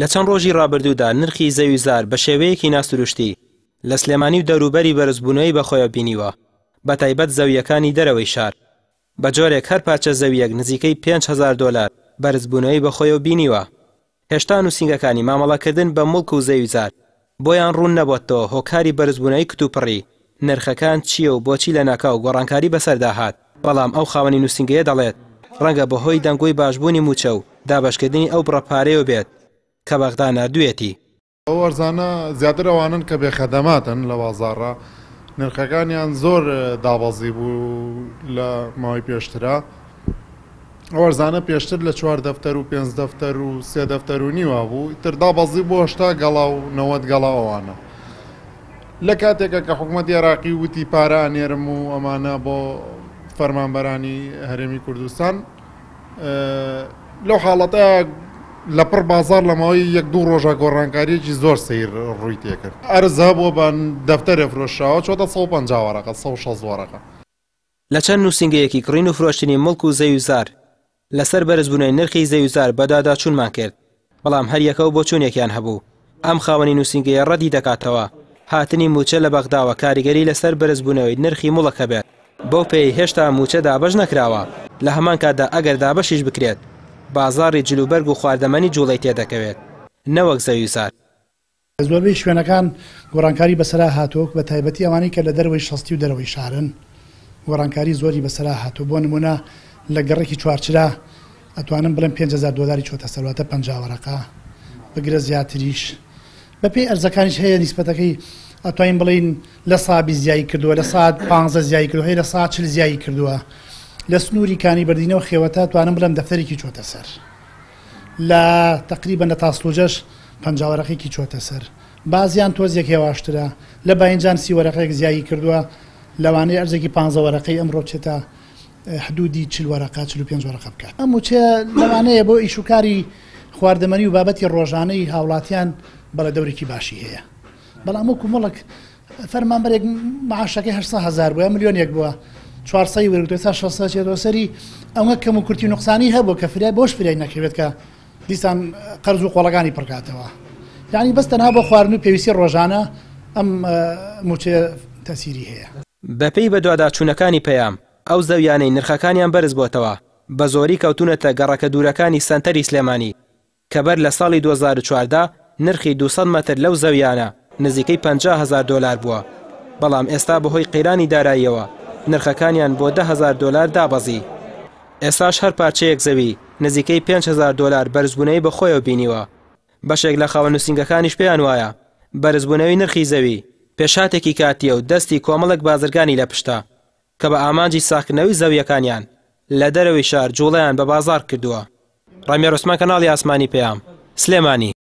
لە چەند ڕۆژی ڕابردوودا نرخی زەویزار بە شێوەیەکی ناسروشتی لە سلێمانی و دەوروبەری بەرزبوونەوەی بەخۆیە بینیوە، بە تایبەت زەویەکانی دەرەوەی شار. بە جۆرێک هەر پارچە زەویەک نزیکەی 5,000 دۆلار بەرزبوونەوەی بەخۆیە بینیوە. هێشتا نووسینگەکانی مامەڵەکردن بە مڵک و زەویزار بۆیان ڕوون نەبووەتەوە هۆکاری بەرزبوونەوەی کتوپڕی نرخەکان چییە و بۆچی لە ناکاو گۆڕانکاری بەسەردا هات. بەڵام ئەو خاوەنی نووسینگەیە دەڵێت ڕەنگە بەهۆی دەنگۆی باشبوونی موچە و دابەشکردنی ئەو بڕەپارەیە بێت کە بەغدا نردوێتی. ئەو وەرزانە زیاتر ئەوانن کە بێخەدەماتن لە بازاڕە، نرخەکانیان زۆر دابەزی بوو لە ماوەی پێشترا. ئەو وەرزانە پێشتر لە 4 دەفتەر و 5 دەفتەر و 3 دەفتەر و نیوە بوو، تر دابەزی بۆ 80 گەڵا و 90 گەڵا ئەوانە. لە کاتێکە کە حکوومەتی عێراقی وتی پارە ئەنێرم و ئەمانە بۆ فەرمانبەرانی هەرێمی کوردستان، لەو حاڵەتە لەپڕ بازار لە ماوەی 1-2 ڕۆژە گۆڕانکاریەکی زۆر سیر ڕووی تێکرد. ئەرزە بۆ بە دەفتەرێ فرۆشتراوە چۆتە 150 وەرەقە 160 وەرەقە. لە چەند نووسینگەیەکی کڕین و فرۆشتنی مڵک و زەویزار لەسەر بەرزبوونەوەی نرخی زەویزار بەدادا چوونمان کرد، بەڵام هەریەکەو بۆ چوونێکیان هەبوو. ئەم خاوەنی نووسینگەیە ڕەدی دەکاتەوە هاتنی موچە لە بەغداوە کاریگەری لەسەر بەرزبوونەوەی نرخی مڵەکە بێت. بەو پێی هێشتا موچە دابەش نەکراوە. لە هەمان کاتدا ئەگەر دابەشیش بکرێت بازاڕی جلوبەرگ و خواردەمەنی جوڵەی تێدەکەوێت، نەوەک زەویزار. زۆربەی شوێنەکان گۆڕانکاری بەسەرا هاتووە، بە تایبەتی ئەوانەی کە لە دەروەی شەستی و دەرەوەی شارن گۆڕانکاری زۆری بەسەرا هاتووە. بۆ نمونە لە گەڕێکی چوارچرا ئەتوانم بڵێم 5,000 دۆلاری چۆتە سەرواتە 50 وەرەقە بگرە زیاتریش. بەپێی ئەرزەکانیش هەیە نیسبەتەکەی ئەتوانین بڵین لە سابی زیایی کردووە، لە ساعت 15 زیایی کردووە، هەیە لە ساعت 40 زیایی کردووە. لە سنووری کانی بردینەوە خێوەتە توانم بڵێم دەفتەرێکی چۆتە سەر، لە تقریبا لە تاسلۆجەش 50 وەرەقێکی چۆتە سەر. بازیان تۆزێک هێواشترە، لە باینجان 30 وەرەقەیەک زیایی کردووە، لەوانەیە ئەرزێکی 15 وەرەقەی ئەمڕۆ چێتە حدودی 40 وەرەقە 45 وەرەقە بکات. ئەم موچە لەوانەیە بۆ ئیشوکاری خواردەمەنی و بابەتی ڕۆژانەی هاوڵاتیان بەڵە دەورێکی باشی هەیە. بەڵام وەکو مڵک فەرمانبەرێک معاشەکەی 800,000 بووە، ملیۆنێک بووە، 400 وەرگتووە تا 600 چێتەوە سەری. ئەوە کەم و کورتی نوقسانی هەبوو کە فرای بۆش فرای نەکەوێت کە دیسان قەرز و قۆڵەکانی پڕکاتەوە. یعنی بەس تەنها بۆ خواردن و پێویستی ڕۆژانە ئەم موچە تەسیری هەیە. بەپێی بە دواداچوونەکانی پەیام ئەو زەویانەی نرخەکانیان بەرز بۆتەوە بە زۆری کەوتونەتە گەڕەکە دوورەکانی سەنتەری سلێمانی کە بەر لە ساڵی 2014 نرخی 200 مەتر لەو زەویانە نزیکەی 50,000 دۆلار بووە، بەڵام ئێستا بەهۆی قەیرانی داراییەوە نرخەکانیان بۆ 10,000 دۆلار دابەزی. ئێستاش هەر پارچەیەک زەوی نزیکەی 5,000 دۆلار بەرزبوونەوەی بەخۆیەوە بینیوە. بەشێک لە خاوەن نووسینگەکانیش پێیان وایە بەرزبوونەوەی نرخی زەوی پێشاتێکی کاتیە و دەستی کۆمەڵک بازرگانی لە پشتە کە بە ئامانجی ساختنەوەی زەویەکانیان لە دەرەوەی شار جوڵەیان بە بازار کردووە. ڕامێر عوسمان، کەناڵی ئاسمانی پەیام، سلێمانی.